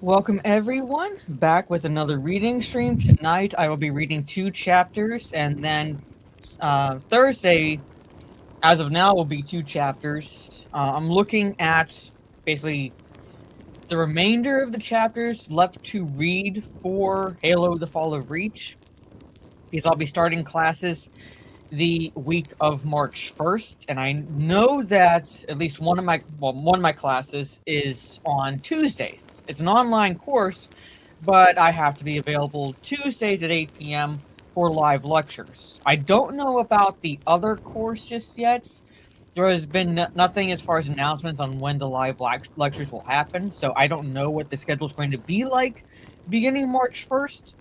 Welcome everyone back with another reading stream. Tonight I will be reading 2 chapters, and then Thursday, as of now, will be 2 chapters. I'm looking at basically the remainder of the chapters left to read for Halo: The Fall of Reach, because I'll be starting classes the week of March 1st, and I know that at least one of my classes is on Tuesdays. It's an online course, but I have to be available Tuesdays at 8 p.m. for live lectures. I don't know about the other course just yet. There has been nothing as far as announcements on when the live lectures will happen, so I don't know what the schedule is going to be like beginning March 1st.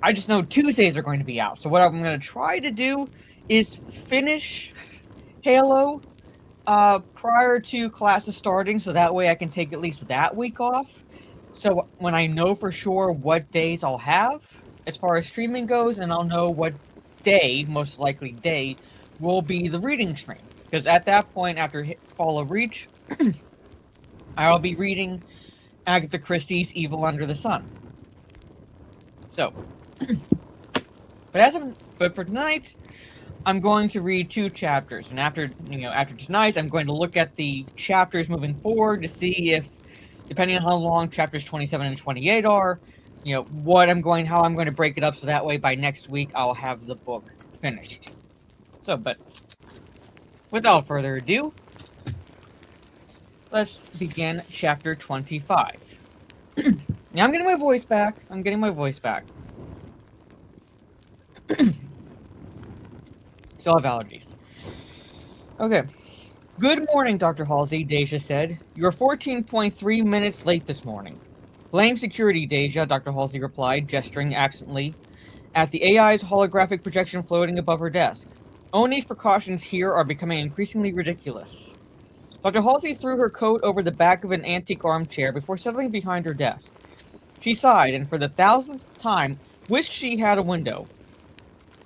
I just know Tuesdays are going to be out. So what I'm going to try to do is finish Halo prior to classes starting, so that way I can take at least that week off. So when I know for sure what days I'll have as far as streaming goes, and I'll know what day, most likely day, will be the reading stream. Because at that point, after Fall of Reach, I'll be reading Agatha Christie's Evil Under the Sun. So, but for tonight, I'm going to read 2 chapters, and after tonight, I'm going to look at the chapters moving forward to see if, depending on how long chapters 27 and 28 are, how I'm going to break it up, so that way by next week I'll have the book finished. So, but without further ado, let's begin chapter 25. Now I'm getting my voice back. Still have allergies. Okay. Good morning, Dr. Halsey, Deja said. You're 14.3 minutes late this morning. Blame security, Deja, Dr. Halsey replied, gesturing absently at the AI's holographic projection floating above her desk. Oni's precautions here are becoming increasingly ridiculous. Dr. Halsey threw her coat over the back of an antique armchair before settling behind her desk. She sighed and, for the 1000th time, wished she had a window.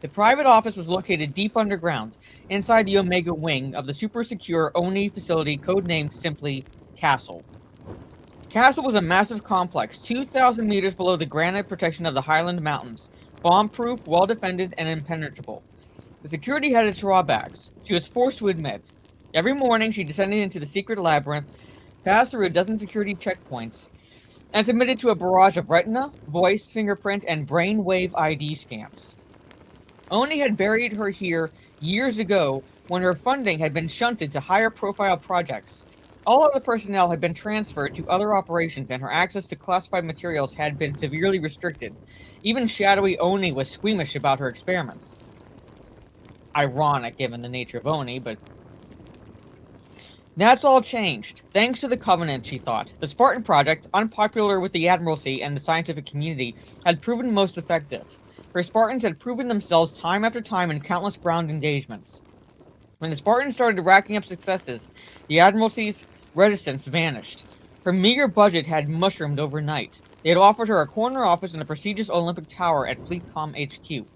The private office was located deep underground, inside the Omega wing of the super-secure Oni facility codenamed simply Castle. Castle was a massive complex, 2,000 meters below the granite protection of the Highland Mountains, bomb-proof, well-defended, and impenetrable. The security had its drawbacks, she was forced to admit. Every morning she descended into the secret labyrinth, passed through a dozen security checkpoints, and submitted to a barrage of retina, voice, fingerprint, and brainwave ID scans. Oni had buried her here years ago when her funding had been shunted to higher profile projects. All other personnel had been transferred to other operations and her access to classified materials had been severely restricted. Even shadowy Oni was squeamish about her experiments. Ironic given the nature of Oni, but... That's all changed. Thanks to the Covenant, she thought. The Spartan Project, unpopular with the Admiralty and the scientific community, had proven most effective. Her Spartans had proven themselves time after time in countless ground engagements. When the Spartans started racking up successes, the Admiralty's reticence vanished. Her meager budget had mushroomed overnight. They had offered her a corner office in the prestigious Olympic Tower at FleetCom HQ.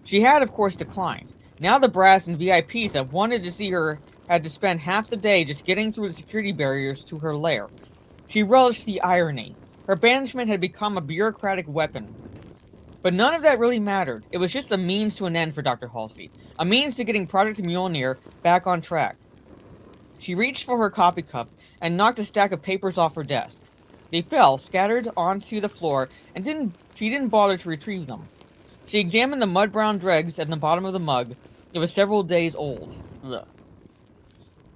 She had, of course, declined. Now the brass and VIPs that wanted to see her had to spend half the day just getting through the security barriers to her lair. She relished the irony. Her banishment had become a bureaucratic weapon. But none of that really mattered. It was just a means to an end for Dr. Halsey. A means to getting Project Mjolnir back on track. She reached for her coffee cup and knocked a stack of papers off her desk. They fell, scattered onto the floor, and she didn't bother to retrieve them. She examined the mud-brown dregs at the bottom of the mug. It was several days old. Ugh.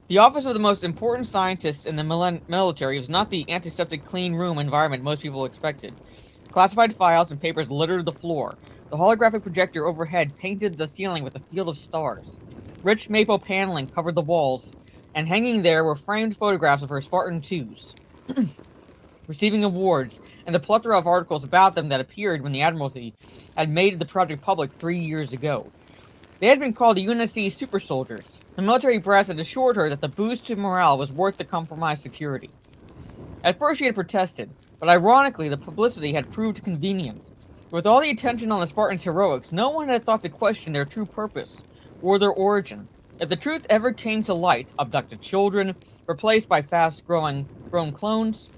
The office of the most important scientist in the military was not the antiseptic clean room environment most people expected. Classified files and papers littered the floor. The holographic projector overhead painted the ceiling with a field of stars. Rich maple paneling covered the walls, and hanging there were framed photographs of her Spartan 2s, receiving awards, and the plethora of articles about them that appeared when the Admiralty had made the project public 3 years ago. They had been called the UNSC Super Soldiers. The military brass had assured her that the boost to morale was worth the compromised security. At first she had protested, but ironically the publicity had proved convenient. With all the attention on the Spartans' heroics, no one had thought to question their true purpose, or their origin. If the truth ever came to light, abducted children, replaced by fast-grown clones,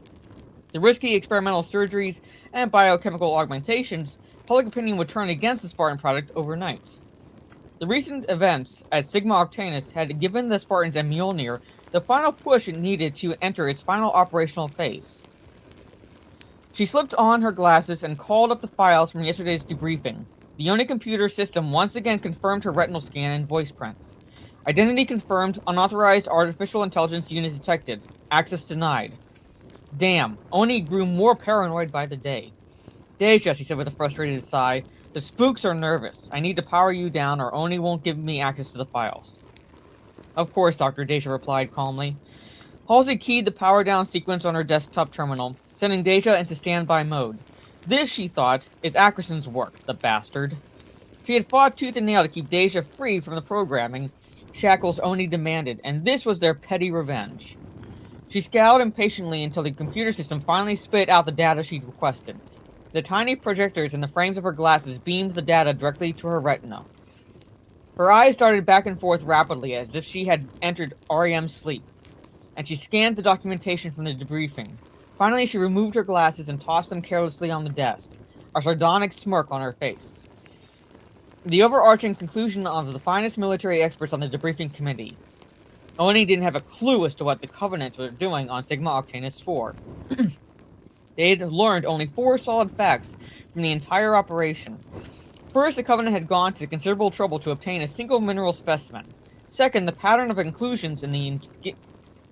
The risky experimental surgeries and biochemical augmentations, public opinion would turn against the Spartan project overnight. The recent events at Sigma Octanus had given the Spartans and Mjolnir the final push it needed to enter its final operational phase. She slipped on her glasses and called up the files from yesterday's debriefing. The Oni computer system once again confirmed her retinal scan and voice prints. Identity confirmed, unauthorized artificial intelligence unit detected. Access denied. Damn, Oni grew more paranoid by the day. Deja, she said with a frustrated sigh, the spooks are nervous. I need to power you down or Oni won't give me access to the files. Of course, Dr. Deja replied calmly. Halsey keyed the power down sequence on her desktop terminal, sending Deja into standby mode. This, she thought, is Ackerson's work, the bastard. She had fought tooth and nail to keep Deja free from the programming shackles Oni demanded, and this was their petty revenge. She scowled impatiently until the computer system finally spit out the data she'd requested. The tiny projectors in the frames of her glasses beamed the data directly to her retina. Her eyes darted back and forth rapidly as if she had entered REM sleep, and she scanned the documentation from the debriefing. Finally, she removed her glasses and tossed them carelessly on the desk, a sardonic smirk on her face. The overarching conclusion of the finest military experts on the debriefing committee. Oni didn't have a clue as to what the Covenants were doing on Sigma Octanus IV. They had learned only 4 solid facts from the entire operation. First, the Covenant had gone to considerable trouble to obtain a single mineral specimen. Second, the pattern of inclusions in the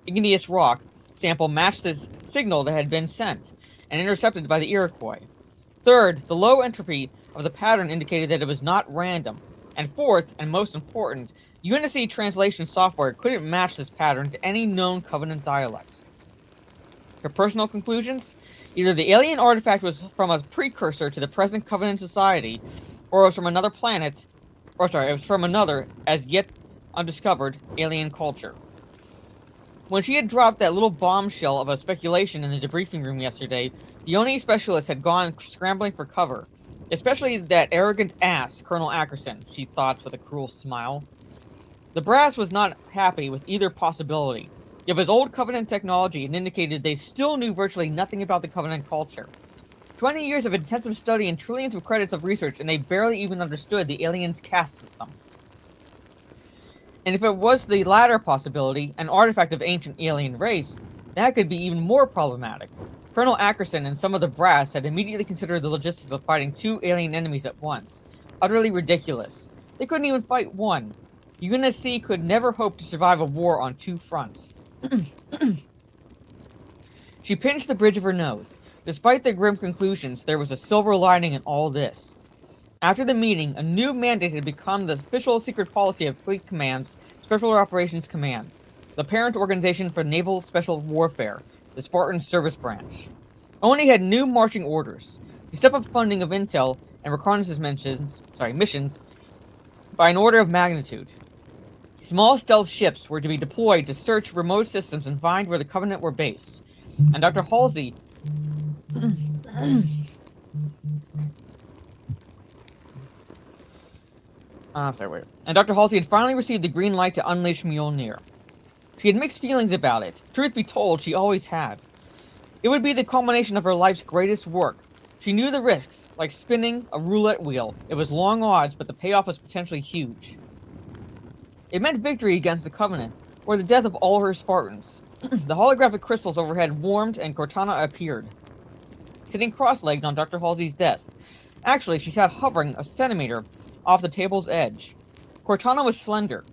igneous rock sample matched the signal that had been sent and intercepted by the Iroquois. Third, the low entropy of the pattern indicated that it was not random. And fourth, and most important, Unity translation software couldn't match this pattern to any known Covenant dialect. Her personal conclusions? Either the alien artifact was from a precursor to the present Covenant society, or it was from another planet, it was from another, as yet undiscovered, alien culture. When she had dropped that little bombshell of a speculation in the debriefing room yesterday, the Oni specialist had gone scrambling for cover. Especially that arrogant ass, Colonel Ackerson, she thought with a cruel smile. The brass was not happy with either possibility. If his old Covenant technology had indicated they still knew virtually nothing about the Covenant culture. 20 years of intensive study and trillions of credits of research, and they barely even understood the aliens' caste system. And if it was the latter possibility, an artifact of ancient alien race, that could be even more problematic. Colonel Ackerson and some of the brass had immediately considered the logistics of fighting 2 alien enemies at once. Utterly ridiculous. They couldn't even fight one. UNSC could never hope to survive a war on 2 fronts. She pinched the bridge of her nose. Despite the grim conclusions, there was a silver lining in all this. After the meeting, a new mandate had become the official secret policy of Fleet Command's Special Operations Command, the parent organization for Naval Special Warfare, the Spartan Service Branch. Oni had new marching orders to step up funding of intel and reconnaissance missions by an order of magnitude. Small stealth ships were to be deployed to search remote systems and find where the Covenant were based. And Dr. Halsey And Dr. Halsey had finally received the green light to unleash Mjolnir. She had mixed feelings about it. Truth be told, she always had. It would be the culmination of her life's greatest work. She knew the risks, like spinning a roulette wheel. It was long odds, but the payoff was potentially huge. It meant victory against the Covenant, or the death of all her Spartans. The holographic crystals overhead warmed, and Cortana appeared, sitting cross-legged on Dr. Halsey's desk. Actually, she sat hovering a centimeter off the table's edge. Cortana was slender.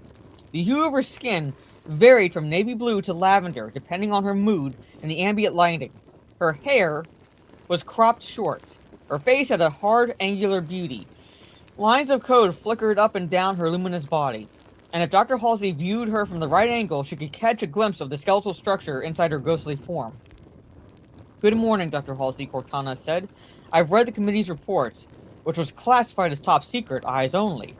The hue of her skin varied from navy blue to lavender, depending on her mood and the ambient lighting. Her hair was cropped short. Her face had a hard, angular beauty. Lines of code flickered up and down her luminous body. And if Dr. Halsey viewed her from the right angle, she could catch a glimpse of the skeletal structure inside her ghostly form. Good morning, Dr. Halsey, Cortana said. I've read the committee's report, which was classified as top secret, eyes only.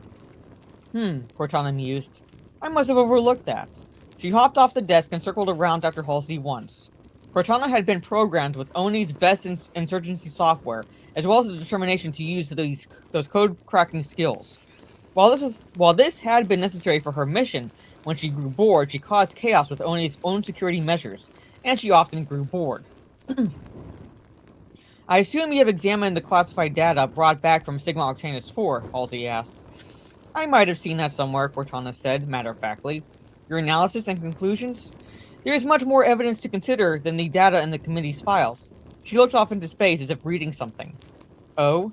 Cortana mused. I must have overlooked that. She hopped off the desk and circled around Dr. Halsey once. Cortana had been programmed with Oni's best insurgency software, as well as the determination to use those code-cracking skills. While this had been necessary for her mission, when she grew bored, she caused chaos with Oni's own security measures, and she often grew bored. I assume you have examined the classified data brought back from Sigma Octanus IV, Halsey asked. I might have seen that somewhere, Cortana said, matter-of-factly. Your analysis and conclusions? There is much more evidence to consider than the data in the committee's files. She looked off into space as if reading something. Oh?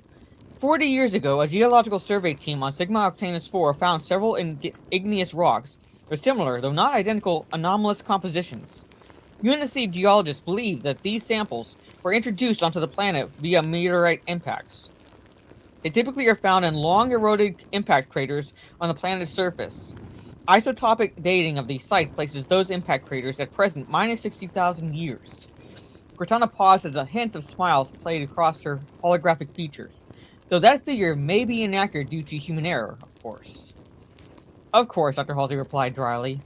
40 years ago, a geological survey team on Sigma Octanus IV found several igneous rocks, or similar, though not identical, anomalous compositions. UNSC geologists believe that these samples were introduced onto the planet via meteorite impacts. They typically are found in long eroded impact craters on the planet's surface. Isotopic dating of the site places those impact craters at present minus 60,000 years. Cortana paused as a hint of smiles played across her holographic features, though that figure may be inaccurate due to human error, of course. Of course, Dr. Halsey replied dryly.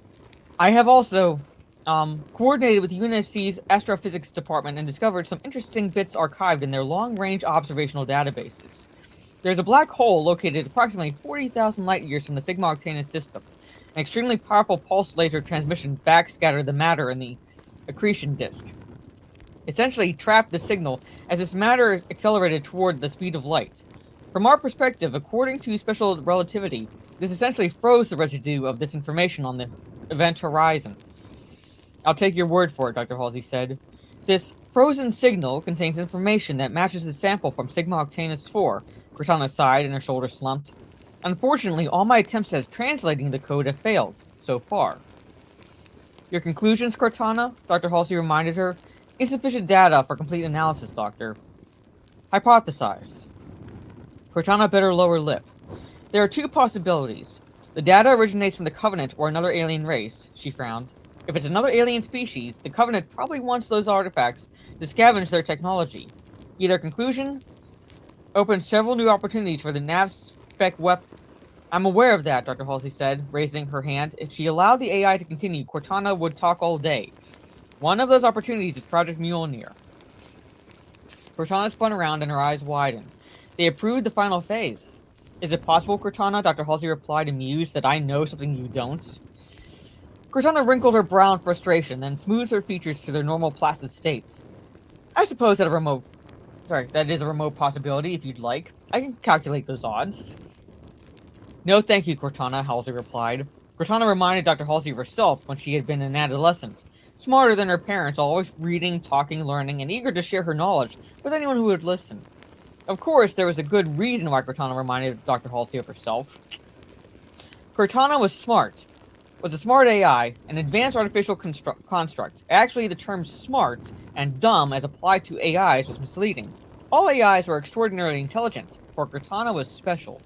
I have also, coordinated with UNSC's astrophysics department and discovered some interesting bits archived in their long-range observational databases. There's a black hole located approximately 40,000 light-years from the Sigma Octanus system. An extremely powerful pulse laser transmission backscattered the matter in the accretion disk. Essentially trapped the signal as its matter accelerated toward the speed of light. From our perspective, according to special relativity, this essentially froze the residue of this information on the event horizon. I'll take your word for it, Dr. Halsey said. This frozen signal contains information that matches the sample from Sigma Octanus IV, Cortana sighed and her shoulders slumped. Unfortunately, all my attempts at translating the code have failed, so far. Your conclusions, Cortana? Dr. Halsey reminded her. Insufficient data for complete analysis, Doctor. Hypothesize. Cortana bit her lower lip. There are two possibilities. The data originates from the Covenant or another alien race, she frowned. If it's another alien species, the Covenant probably wants those artifacts to scavenge their technology. Either conclusion opens several new opportunities for the nav spec weapon. I'm aware of that, Dr. Halsey said, raising her hand. If she allowed the AI to continue, Cortana would talk all day. One of those opportunities is Project Mjolnir. Cortana spun around and her eyes widened. They approved the final phase. Is it possible, Cortana? Dr. Halsey replied, amused, that I know something you don't? Cortana wrinkled her brow in frustration, then smoothed her features to their normal placid states. I suppose that that is a remote possibility, if you'd like. I can calculate those odds. No thank you, Cortana, Halsey replied. Cortana reminded Dr. Halsey of herself when she had been an adolescent. Smarter than her parents, always reading, talking, learning, and eager to share her knowledge with anyone who would listen. Of course, there was a good reason why Cortana reminded Dr. Halsey of herself. Cortana was smart. Was a smart AI, an advanced artificial construct. Actually, the terms smart and dumb as applied to AIs was misleading. All AIs were extraordinarily intelligent, for Cortana was special.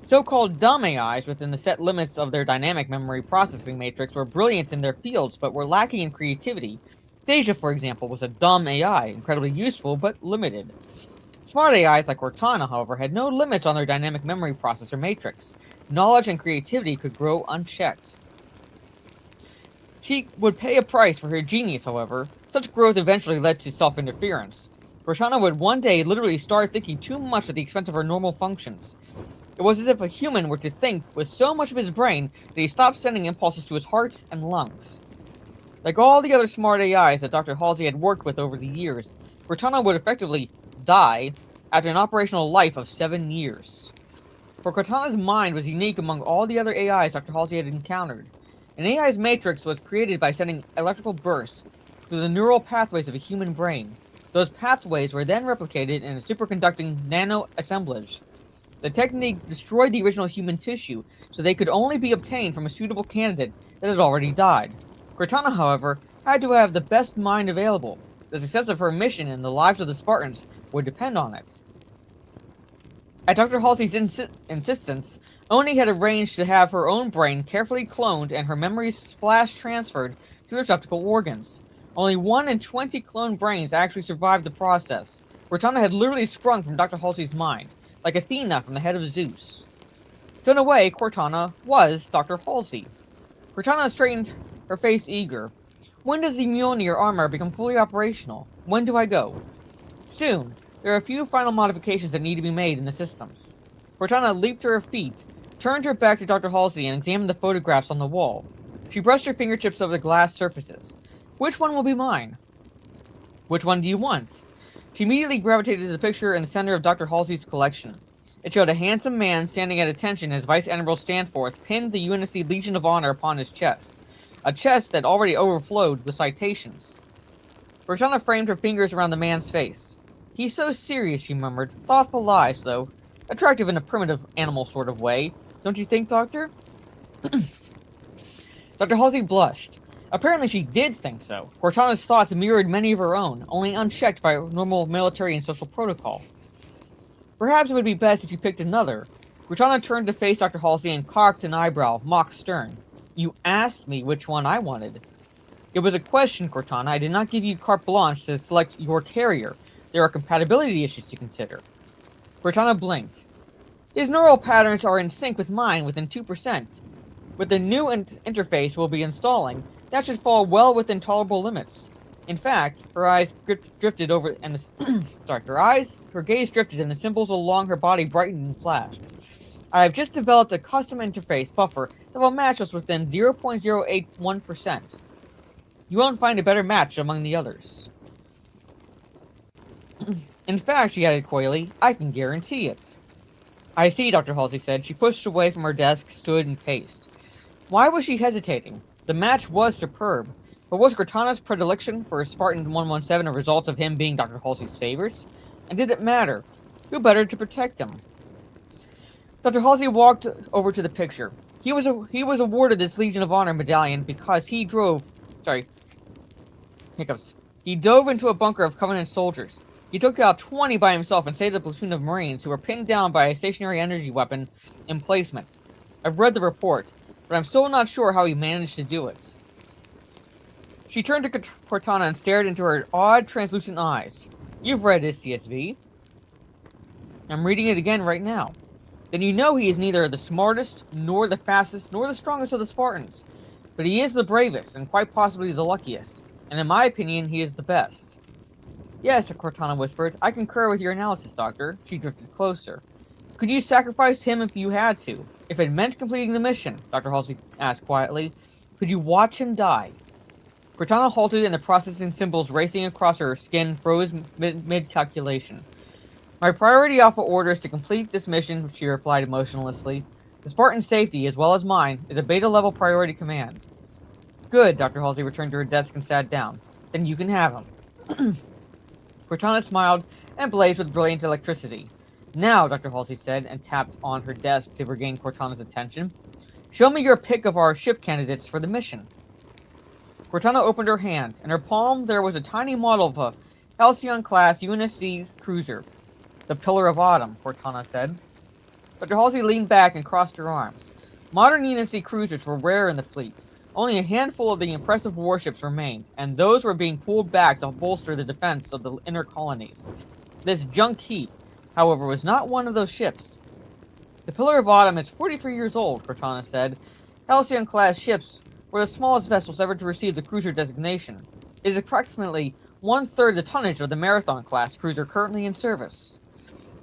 So-called dumb AIs within the set limits of their dynamic memory processing matrix were brilliant in their fields, but were lacking in creativity. Deja, for example, was a dumb AI, incredibly useful, but limited. Smart AIs like Cortana, however, had no limits on their dynamic memory processor matrix. Knowledge and creativity could grow unchecked. She would pay a price for her genius, however. Such growth eventually led to self-interference. Cortana would one day literally start thinking too much at the expense of her normal functions. It was as if a human were to think with so much of his brain that he stopped sending impulses to his heart and lungs. Like all the other smart AIs that Dr. Halsey had worked with over the years, Cortana would effectively die after an operational life of 7 years. For Cortana's mind was unique among all the other AIs Dr. Halsey had encountered. An AI's matrix was created by sending electrical bursts through the neural pathways of a human brain. Those pathways were then replicated in a superconducting nano-assemblage. The technique destroyed the original human tissue, so they could only be obtained from a suitable candidate that had already died. Cortana, however, had to have the best mind available. The success of her mission and the lives of the Spartans would depend on it. At Dr. Halsey's insistence, Oni had arranged to have her own brain carefully cloned and her memories flash transferred to the receptacle organs. Only 1 in 20 cloned brains actually survived the process. Cortana had literally sprung from Dr. Halsey's mind, like Athena from the head of Zeus. So in a way, Cortana was Dr. Halsey. Cortana straightened her face eager. When does the Mjolnir armor become fully operational? When do I go? Soon. There are a few final modifications that need to be made in the systems. Cortana leaped to her feet, turned her back to Dr. Halsey, and examined the photographs on the wall. She brushed her fingertips over the glass surfaces. Which one will be mine? Which one do you want? She immediately gravitated to the picture in the center of Dr. Halsey's collection. It showed a handsome man standing at attention as Vice Admiral Stanforth pinned the UNSC Legion of Honor upon his chest, a chest that already overflowed with citations. Cortana framed her fingers around the man's face. "He's so serious," she murmured. "Thoughtful eyes, though. Attractive in a primitive animal sort of way. Don't you think, Doctor?" Dr. Halsey blushed. Apparently she did think so. Cortana's thoughts mirrored many of her own, only unchecked by normal military and social protocol. "Perhaps it would be best if you picked another." Cortana turned to face Dr. Halsey and cocked an eyebrow, mock stern. "You asked me which one I wanted." "It was a question, Cortana. I did not give you carte blanche to select your carrier. There are compatibility issues to consider." Cortana blinked. "His neural patterns are in sync with mine within 2%. With the new interface we'll be installing, that should fall well within tolerable limits." In fact, her eyes drifted over, and her gaze drifted, and the symbols along her body brightened and flashed. "I have just developed a custom interface buffer that will match us within 0.081%. You won't find a better match among the others." "In fact," she added coyly, "I can guarantee it." "I see," Dr. Halsey said. She pushed away from her desk, stood, and paced. Why was she hesitating? The match was superb, but was Cortana's predilection for Spartan 117 a result of him being Dr. Halsey's favorites? And did it matter? Who better to protect him? Dr. Halsey walked over to the picture. He was awarded this Legion of Honor medallion because he dove into a bunker of Covenant soldiers. He took out 20 by himself and saved a platoon of Marines who were pinned down by a stationary energy weapon emplacement. I've read the report, but I'm still not sure how he managed to do it. She turned to Cortana and stared into her odd, translucent eyes. "You've read his CSV." "I'm reading it again right now." "Then you know he is neither the smartest, nor the fastest, nor the strongest of the Spartans. But he is the bravest, and quite possibly the luckiest. And in my opinion, he is the best." "Yes," Cortana whispered. "I concur with your analysis, Doctor." She drifted closer. "Could you sacrifice him if you had to? If it meant completing the mission?" Dr. Halsey asked quietly. "Could you watch him die?" Cortana halted, and the processing symbols racing across her skin froze mid-calculation. "My priority alpha order is to complete this mission," she replied emotionlessly. "The Spartan's safety, as well as mine, is a beta-level priority command." "Good," Dr. Halsey returned to her desk and sat down. "Then you can have him." Cortana smiled and blazed with brilliant electricity. "Now," Dr. Halsey said, and tapped on her desk to regain Cortana's attention. "Show me your pick of our ship candidates for the mission." Cortana opened her hand. In her palm, there was a tiny model of a Halcyon-class UNSC cruiser. "The Pillar of Autumn," Cortana said. Dr. Halsey leaned back and crossed her arms. Modern UNSC cruisers were rare in the fleet. Only a handful of the impressive warships remained, and those were being pulled back to bolster the defense of the inner colonies. This junk heap, however, was not one of those ships. "The Pillar of Autumn is 43 years old," Cortana said. "Halcyon-class ships were the smallest vessels ever to receive the cruiser designation. It is approximately one-third the tonnage of the Marathon-class cruiser currently in service."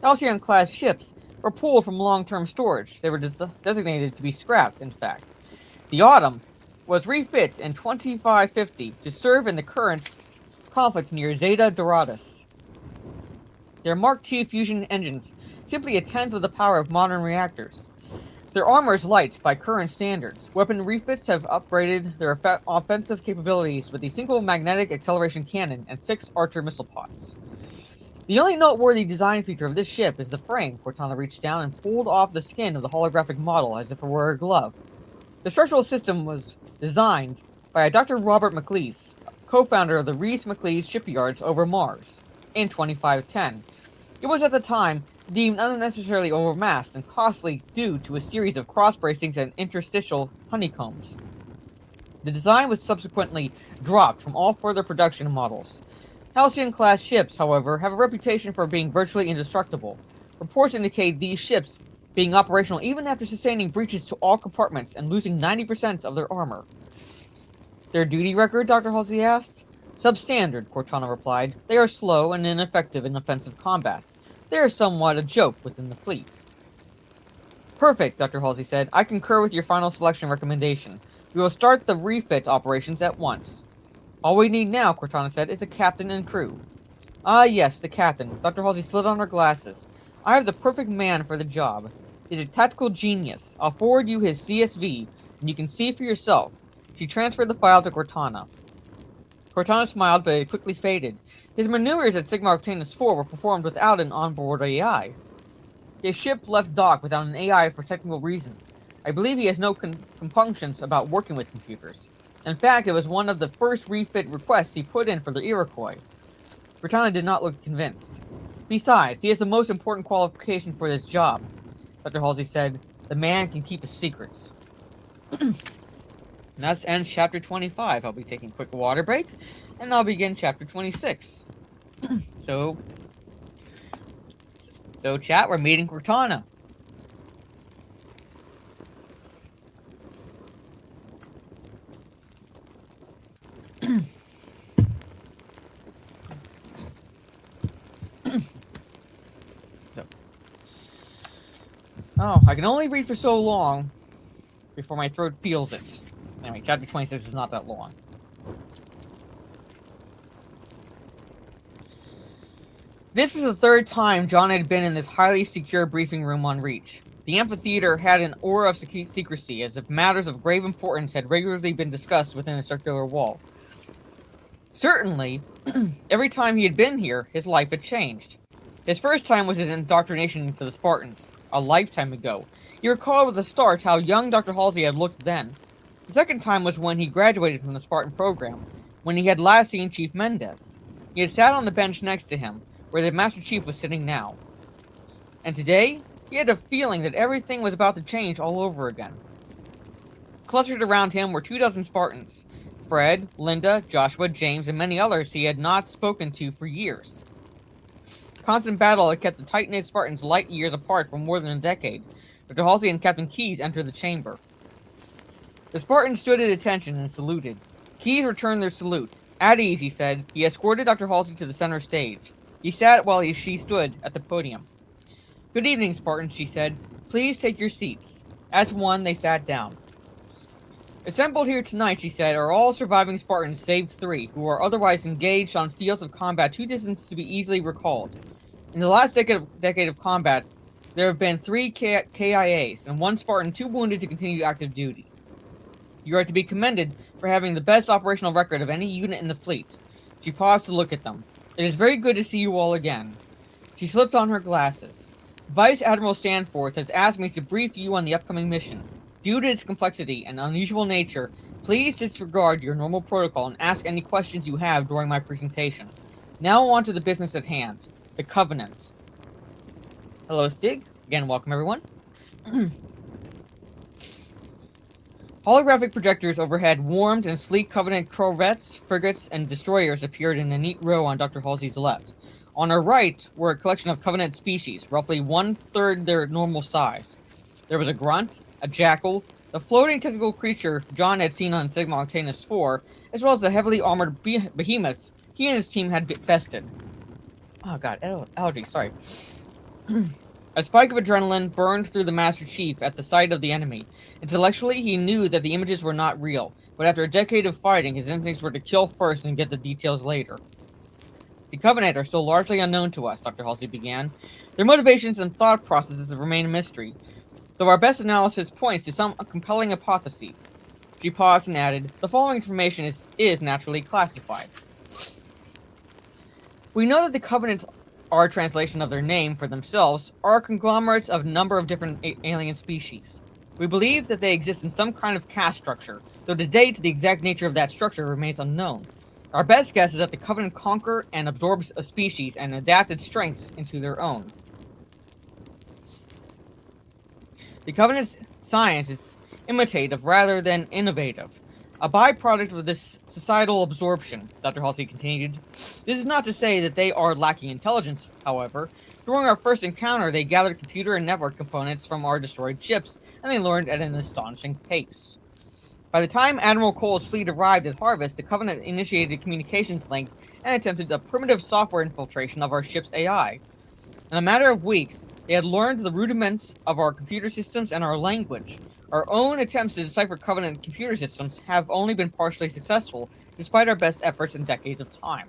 Halcyon-class ships were pulled from long-term storage. They were designated to be scrapped, in fact. The Autumn was refit in 2550 to serve in the current conflict near Zeta Doradus. Their Mark II fusion engines, simply a tenth of the power of modern reactors. Their armor is light by current standards. Weapon refits have upgraded their offensive capabilities with a single magnetic acceleration cannon and 6 Archer missile pods. The only noteworthy design feature of this ship is the frame. Cortana reached down and pulled off the skin of the holographic model as if it were a glove. The structural system was designed by a Dr. Robert McLeese, co-founder of the Reese-McLeese shipyards over Mars, in 2510. It was at the time deemed unnecessarily overmassed and costly due to a series of cross-bracings and interstitial honeycombs. The design was subsequently dropped from all further production models. Halcyon-class ships, however, have a reputation for being virtually indestructible. Reports indicate these ships being operational even after sustaining breaches to all compartments and losing 90% of their armor. "Their duty record?" Dr. Halsey asked. "Substandard," Cortana replied. "They are slow and ineffective in offensive combat. They are somewhat a joke within the fleet." "Perfect," Dr. Halsey said. "I concur with your final selection recommendation. We will start the refit operations at once." "All we need now," Cortana said, "is a captain and crew." Ah, yes, the captain. Dr. Halsey slid on her glasses. I have the perfect man for the job. He's a tactical genius. I'll forward you his CSV, and you can see for yourself. She transferred the file to Cortana. Cortana smiled, but it quickly faded. His maneuvers at Sigma Octanus IV were performed without an onboard AI. His ship left dock without an AI for technical reasons. I believe he has no compunctions about working with computers. In fact, it was one of the first refit requests he put in for the Iroquois. Cortana did not look convinced. Besides, he has the most important qualification for this job. Dr. Halsey said, the man can keep his secrets. And that ends chapter 25. I'll be taking a quick water break, and I'll begin chapter 26. So chat, we're meeting Cortana. Oh, I can only read for so long before my throat feels it. Anyway, chapter 26 is not that long. This was the third time John had been in this highly secure briefing room on Reach. The amphitheater had an aura of secrecy, as if matters of grave importance had regularly been discussed within a circular wall. Certainly, every time he had been here, his life had changed. His first time was his indoctrination into the Spartans, a lifetime ago. He recalled with a start how young Dr. Halsey had looked then. The second time was when he graduated from the Spartan program, when he had last seen Chief Mendez. He had sat on the bench next to him, where the Master Chief was sitting now. And today, he had a feeling that everything was about to change all over again. Clustered around him were 24 Spartans. Fred, Linda, Joshua, James, and many others he had not spoken to for years. Constant battle had kept the tight-knit Spartans light years apart for more than a decade. Dr. Halsey and Captain Keyes entered the chamber. The Spartans stood at attention and saluted. Keyes returned their salute. At ease, he said, he escorted Dr. Halsey to the center stage. He sat while she stood at the podium. Good evening, Spartans, she said. Please take your seats. As one, they sat down. Assembled here tonight, she said, are all surviving Spartans save 3, who are otherwise engaged on fields of combat too distant to be easily recalled. In the last decade of combat, there have been 3 KIAs, and 1 Spartan too wounded to continue active duty. You are to be commended for having the best operational record of any unit in the fleet. She paused to look at them. It is very good to see you all again. She slipped on her glasses. Vice Admiral Stanforth has asked me to brief you on the upcoming mission. Due to its complexity and unusual nature, please disregard your normal protocol and ask any questions you have during my presentation. Now on to the business at hand, the Covenant. Hello, Stig. Again, welcome everyone. Holographic projectors overhead warmed and sleek Covenant corvettes, frigates, and destroyers appeared in a neat row on Dr. Halsey's left. On her right were a collection of Covenant species, roughly 1/3 their normal size. There was a grunt, a jackal, the floating tentacle creature John had seen on Sigma Octanus IV, as well as the heavily armored behemoths he and his team had bested. Oh god, allergy, sorry. A spike of adrenaline burned through the Master Chief at the sight of the enemy. Intellectually, he knew that the images were not real, but after a decade of fighting, his instincts were to kill first and get the details later. The Covenant are still largely unknown to us, Dr. Halsey began. Their motivations and thought processes remain a mystery, though our best analysis points to some compelling hypotheses. She paused and added, the following information is naturally classified. We know that the Covenant are a translation of their name for themselves, are conglomerates of a number of different alien species. We believe that they exist in some kind of caste structure, though to date the exact nature of that structure remains unknown. Our best guess is that the Covenant conquer and absorb a species and adapt its strengths into their own. The Covenant's science is imitative rather than innovative, a byproduct of this societal absorption, Dr. Halsey continued. This is not to say that they are lacking intelligence, however. During our first encounter, they gathered computer and network components from our destroyed ships, and they learned at an astonishing pace. By the time Admiral Cole's fleet arrived at Harvest, the Covenant initiated a communications link and attempted a primitive software infiltration of our ship's AI. In a matter of weeks, they had learned the rudiments of our computer systems and our language. Our own attempts to decipher Covenant computer systems have only been partially successful, despite our best efforts in decades of time.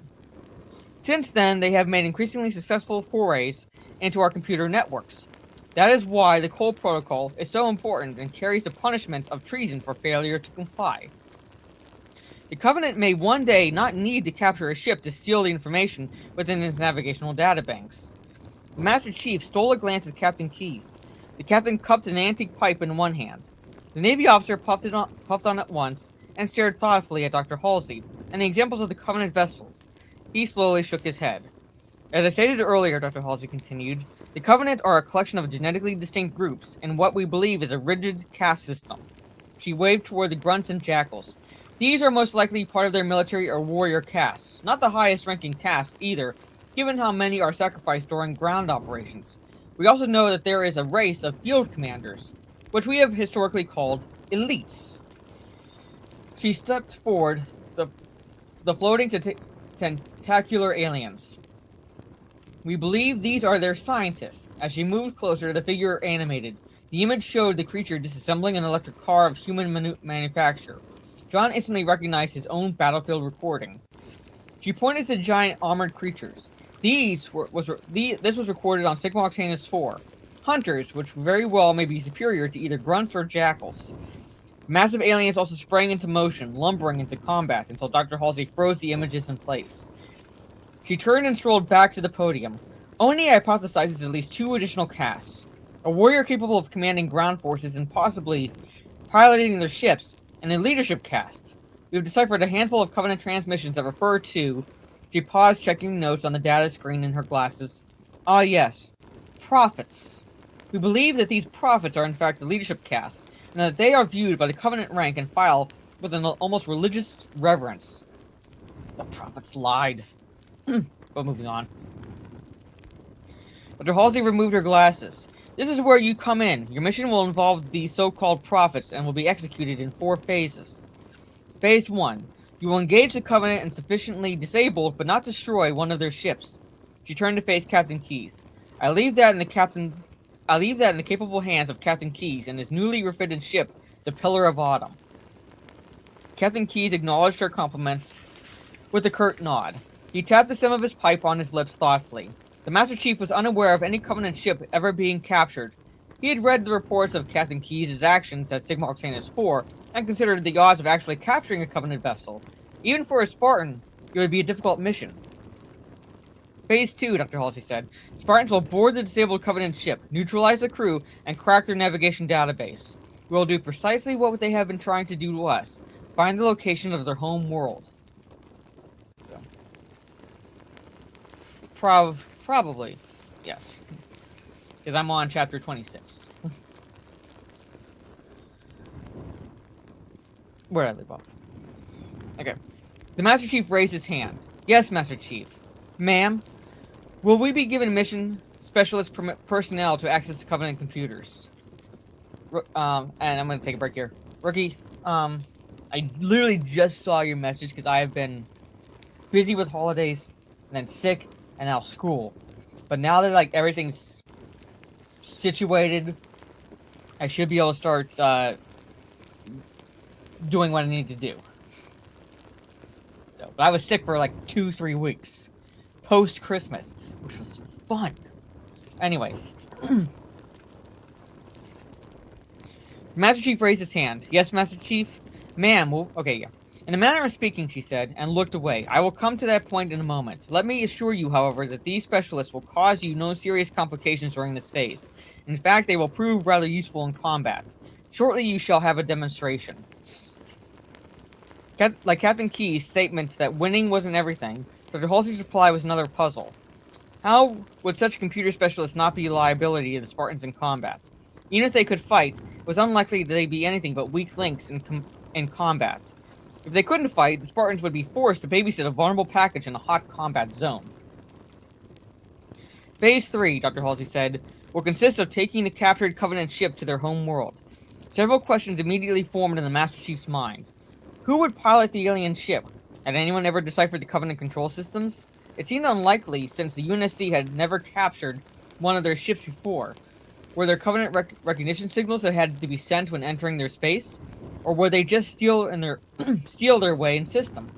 Since then, they have made increasingly successful forays into our computer networks. That is why the Cole Protocol is so important and carries the punishment of treason for failure to comply. The Covenant may one day not need to capture a ship to steal the information within its navigational databanks. The Master Chief stole a glance at Captain Keyes. The captain cupped an antique pipe in one hand. The Navy officer puffed on it once and stared thoughtfully at Dr. Halsey and the examples of the Covenant vessels. He slowly shook his head. As I stated earlier, Dr. Halsey continued, the Covenant are a collection of genetically distinct groups in what we believe is a rigid caste system. She waved toward the grunts and jackals. These are most likely part of their military or warrior castes, not the highest ranking caste either, given how many are sacrificed during ground operations. We also know that there is a race of field commanders, which we have historically called elites. She stepped forward, the floating tentacular aliens. We believe these are their scientists. As she moved closer, the figure animated. The image showed the creature disassembling an electric car of human manufacture. John instantly recognized his own battlefield recording. She pointed to the giant armored creatures. This was recorded on Sigma Octanus IV. Hunters, which very well may be superior to either grunts or jackals. Massive aliens also sprang into motion, lumbering into combat, until Dr. Halsey froze the images in place. She turned and strolled back to the podium. Oni hypothesizes at least 2 additional castes. A warrior capable of commanding ground forces and possibly piloting their ships, and a leadership caste. We have deciphered a handful of Covenant transmissions that refer to... She paused, checking notes on the data screen in her glasses. Ah yes, prophets. We believe that these prophets are in fact the leadership caste, and that they are viewed by the Covenant rank and file with an almost religious reverence. The prophets lied. But moving on. Dr. Halsey removed her glasses. This is where you come in. Your mission will involve the so-called prophets and will be executed in 4 phases. Phase 1. You will engage the Covenant and sufficiently disable, but not destroy, one of their ships. She turned to face Captain Keyes. I leave that in the capable hands of Captain Keyes and his newly refitted ship, the Pillar of Autumn. Captain Keyes acknowledged her compliments with a curt nod. He tapped the stem of his pipe on his lips thoughtfully. The Master Chief was unaware of any Covenant ship ever being captured. He had read the reports of Captain Keyes' actions at Sigma Octanus IV and considered the odds of actually capturing a Covenant vessel. Even for a Spartan, it would be a difficult mission. Phase 2, Dr. Halsey said. Spartans will board the disabled Covenant ship, neutralize the crew, and crack their navigation database. We will do precisely what they have been trying to do to us. Find the location of their home world. So. Probably. Yes. Because I'm on chapter 26. Where did I leave off? Okay. The Master Chief raised his hand. Yes, Master Chief. Ma'am, will we be given mission specialist personnel to access the Covenant computers? And I'm going to take a break here. Rookie, I literally just saw your message because I have been busy with holidays, and then sick, and now school. But now that, like, everything's situated, I should be able to start, doing what I need to do. So, but I was sick for, like, 2-3 weeks. Post-Christmas, which was fun. Anyway. Master Chief raised his hand. Yes, Master Chief? Ma'am, well, okay, yeah. In a manner of speaking, she said, and looked away. I will come to that point in a moment. Let me assure you, however, that these specialists will cause you no serious complications during this phase. In fact, they will prove rather useful in combat. Shortly, you shall have a demonstration. Like Captain Keyes' statement that winning wasn't everything, Dr. Halsey's reply was another puzzle. How would such computer specialists not be a liability to the Spartans in combat? Even if they could fight, it was unlikely that they'd be anything but weak links in combat. If they couldn't fight, the Spartans would be forced to babysit a vulnerable package in a hot combat zone. Phase 3, Dr. Halsey said, will consist of taking the captured Covenant ship to their home world. Several questions immediately formed in the Master Chief's mind. Who would pilot the alien ship? Had anyone ever deciphered the Covenant control systems? It seemed unlikely, since the UNSC had never captured one of their ships before. Were there Covenant recognition signals that had to be sent when entering their space? Or were they just steal their way in system?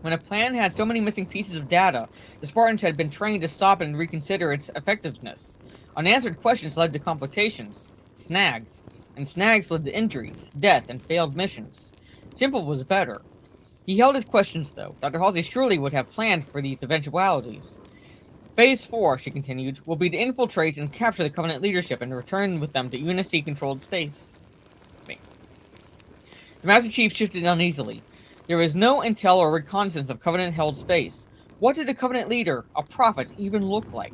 When a plan had so many missing pieces of data, the Spartans had been trained to stop and reconsider its effectiveness. Unanswered questions led to complications, snags, and snags led to injuries, death, and failed missions. Simple was better. He held his questions, though. Dr. Halsey surely would have planned for these eventualities. Phase 4, she continued, will be to infiltrate and capture the Covenant leadership and return with them to UNSC-controlled space. The Master Chief shifted uneasily. There was no intel or reconnaissance of Covenant-held space. What did a Covenant leader, a prophet, even look like?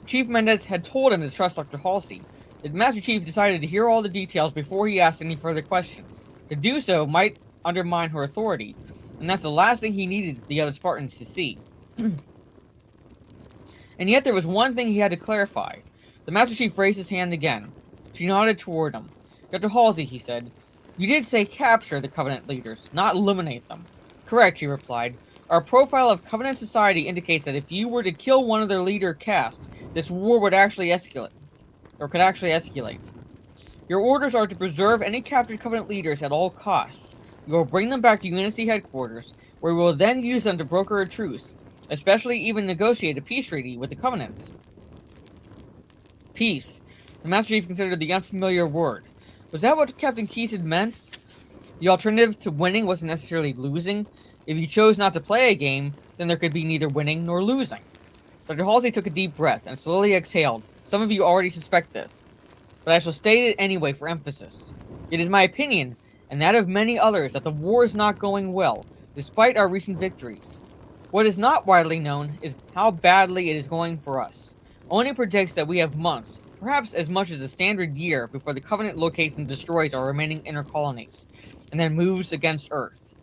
Chief Mendez had told him to trust Dr. Halsey. The Master Chief decided to hear all the details before he asked any further questions. To do so might undermine her authority, and that's the last thing he needed the other Spartans to see. And yet there was one thing he had to clarify. The Master Chief raised his hand again. She nodded toward him. Dr. Halsey, he said, you did say capture the Covenant leaders, not eliminate them. Correct, she replied. Our profile of Covenant society indicates that if you were to kill one of their leader caste, this war would actually escalate, or could actually escalate. Your orders are to preserve any captured Covenant leaders at all costs. You will bring them back to UNSC headquarters, where we will then use them to broker a truce, especially even negotiate a peace treaty with the Covenant. Peace. The Master Chief considered the unfamiliar word. Was that what Captain Keyes had meant? The alternative to winning wasn't necessarily losing. If you chose not to play a game, then there could be neither winning nor losing. Dr. Halsey took a deep breath and slowly exhaled. Some of you already suspect this, but I shall state it anyway for emphasis. It is my opinion, and that of many others, that the war is not going well, despite our recent victories. What is not widely known is how badly it is going for us. Oni predicts that we have months, perhaps as much as a standard year, before the Covenant locates and destroys our remaining inner colonies, and then moves against Earth.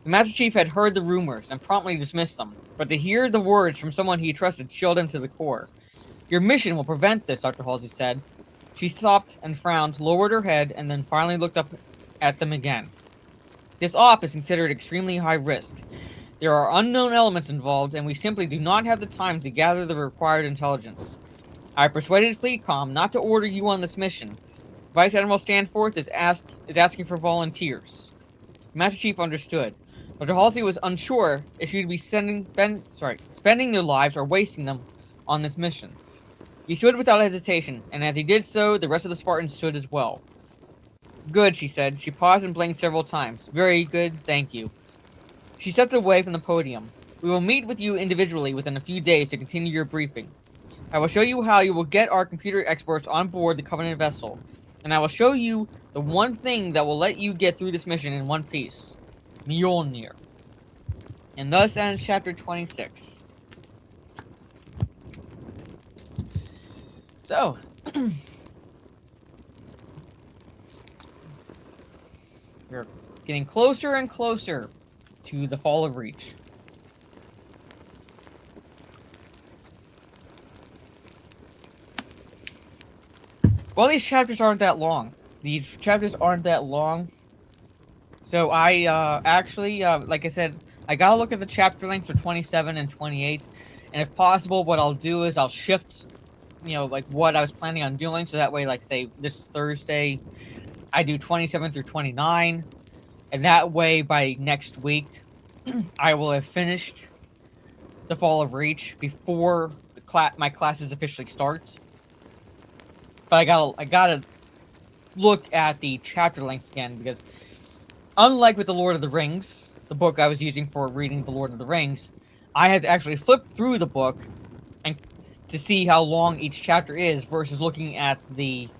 The Master Chief had heard the rumors and promptly dismissed them, but to hear the words from someone he trusted chilled him to the core. Your mission will prevent this, Dr. Halsey said. She stopped and frowned, lowered her head, and then finally looked up at them again. This op is considered extremely high risk. There are unknown elements involved, and we simply do not have the time to gather the required intelligence. I persuaded FleetCom not to order you on this mission. Vice Admiral Stanforth is asking for volunteers. The Master Chief understood. Dr. Halsey was unsure if she would be spending their lives or wasting them on this mission. He stood without hesitation, and as he did so, the rest of the Spartans stood as well. Good, she said. She paused and blinked several times. Very good, thank you. She stepped away from the podium. We will meet with you individually within a few days to continue your briefing. I will show you how you will get our computer experts on board the Covenant vessel, and I will show you the one thing that will let you get through this mission in one piece. Mjolnir. And thus ends chapter 26. So, we're getting closer and closer to the Fall of Reach. Well, these chapters aren't that long. So I actually, like I said, I gotta look at the chapter lengths for 27 and 28. And if possible, what I'll do is I'll shift, like what I was planning on doing. So that way, like say this Thursday, I do 27 through 29. And that way, by next week, I will have finished the Fall of Reach before my classes officially start. But I gotta look at the chapter lengths again, because unlike with The Lord of the Rings, the book I was using for reading The Lord of the Rings, I had to actually flip through the book and to see how long each chapter is versus looking at the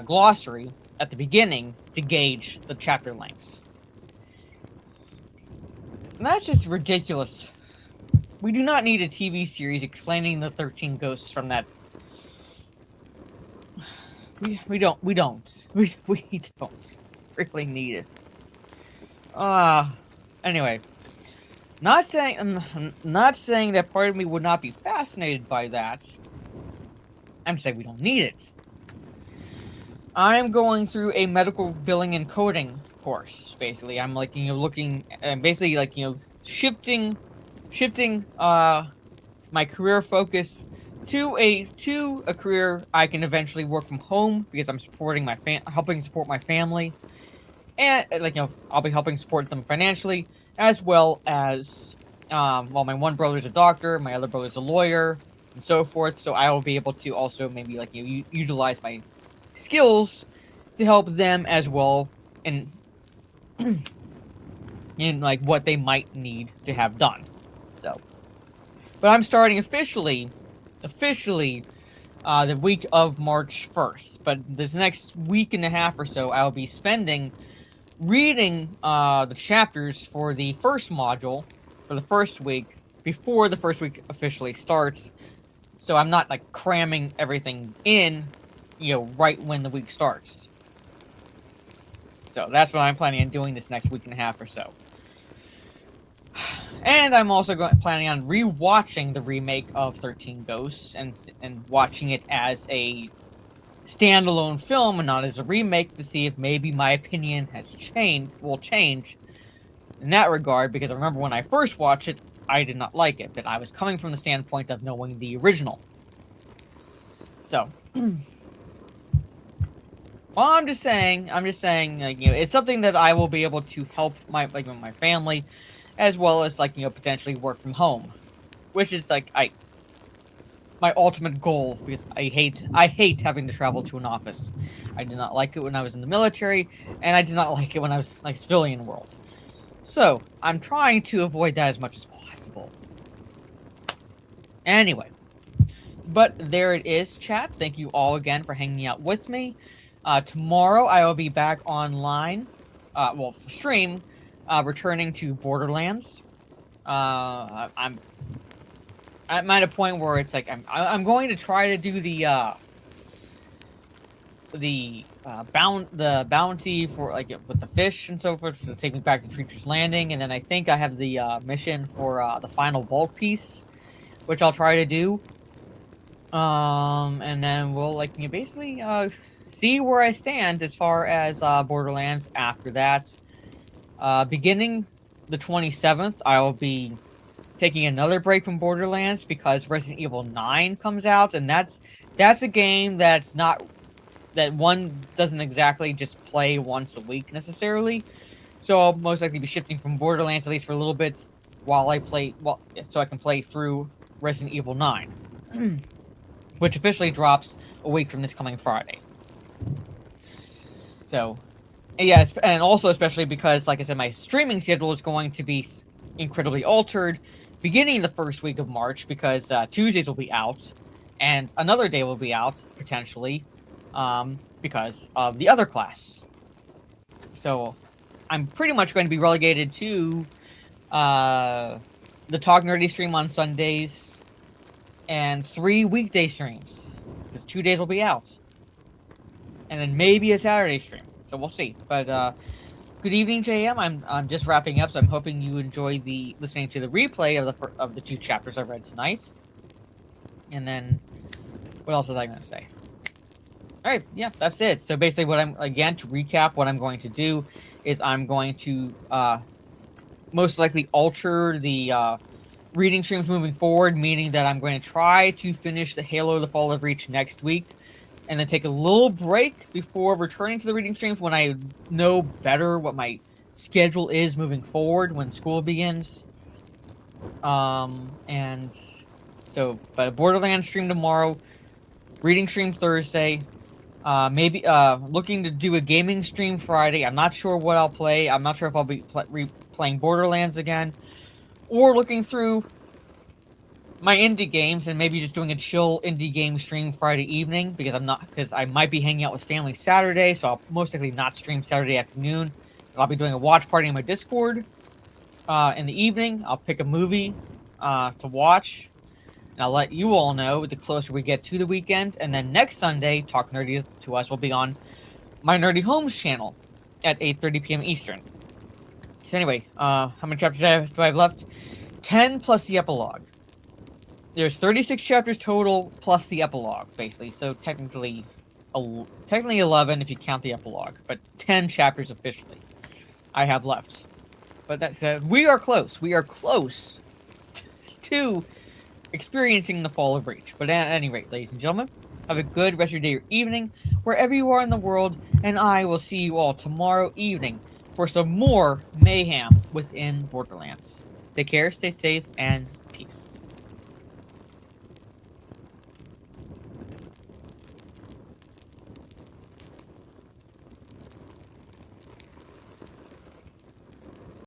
glossary at the beginning to gauge the chapter lengths. And that's just ridiculous. We do not need a TV series explaining the 13 ghosts from that. We don't really need it. Anyway. Not saying that part of me would not be fascinated by that. I'm saying we don't need it. I'm going through a medical billing and coding course, basically. I'm like, looking and basically like, shifting my career focus to a career I can eventually work from home because I'm supporting helping support my family. and I'll be helping support them financially, as well as well, my one brother's a doctor, my other brother's a lawyer, and so forth. So I will be able to also maybe utilize my skills to help them as well in like what they might need to have done. So, but I'm starting officially the week of March 1st. But this next week and a half or so, I'll be spending reading the chapters for the first module for the first week before the first week officially starts. So I'm not like cramming everything in, right when the week starts. So that's what I'm planning on doing this next week and a half or so. And I'm also planning on rewatching the remake of 13 Ghosts and watching it as a standalone film and not as a remake to see if maybe my opinion will change in that regard, because I remember when I first watched it, I did not like it, but I was coming from the standpoint of knowing the original. So, well, I'm just saying, it's something that I will be able to help my family, as well as potentially work from home, which is my ultimate goal, because I hate having to travel to an office. I did not like it when I was in the military, and I did not like it when I was civilian world. So I'm trying to avoid that as much as possible. Anyway, but there it is, chat. Thank you all again for hanging out with me. Tomorrow I will be back online, for stream, returning to Borderlands. I'm at a point where it's I'm going to try to do the bounty for with the fish and so forth to take me back to Treacher's Landing, and then I think I have the mission for the final vault piece, which I'll try to do. And then we'll basically see where I stand as far as Borderlands after that. Beginning the 27th, I will be taking another break from Borderlands because Resident Evil 9 comes out, and that's a game that one doesn't exactly just play once a week necessarily. So I'll most likely be shifting from Borderlands at least for a little bit while I play, so I can play through Resident Evil 9, which officially drops a week from this coming Friday. So, yeah, and also especially because, like I said, my streaming schedule is going to be incredibly altered beginning the first week of March, because Tuesdays will be out, and another day will be out, potentially, because of the other class. So, I'm pretty much going to be relegated to the Talk Nerdy stream on Sundays, and 3 weekday streams, because 2 days will be out. And then maybe a Saturday stream, so we'll see. But, good evening, JM. I'm just wrapping up, so I'm hoping you enjoy listening to the replay of the 2 chapters I read tonight. And then, what else was I going to say? All right, yeah, that's it. So basically, to recap, what I'm going to do is I'm going to most likely alter the reading streams moving forward, meaning that I'm going to try to finish the Halo: The Fall of Reach next week, and then take a little break before returning to the reading streams when I know better what my schedule is moving forward when school begins. And so, but a Borderlands stream tomorrow, reading stream Thursday, maybe looking to do a gaming stream Friday. I'm not sure what I'll play. I'm not sure if I'll be playing Borderlands again, or looking through my indie games and maybe just doing a chill indie game stream Friday evening, because I might be hanging out with family Saturday, so I'll most likely not stream Saturday afternoon. I'll be doing a watch party on my Discord in the evening. I'll pick a movie to watch, and I'll let you all know the closer we get to the weekend. And then next Sunday, Talk Nerdy to Us will be on my Nerdy Homes channel at 8:30 p.m. Eastern. So anyway, how many chapters do I have left? 10 plus the epilogue. There's 36 chapters total plus the epilogue, basically. So technically 11 if you count the epilogue, but 10 chapters officially I have left. But that said, we are close. We are close to experiencing the Fall of Reach. But at any rate, ladies and gentlemen, Have a good rest of your day or evening, wherever you are in the world, and I will see you all tomorrow evening for some more mayhem within Borderlands. Take care, stay safe, and peace.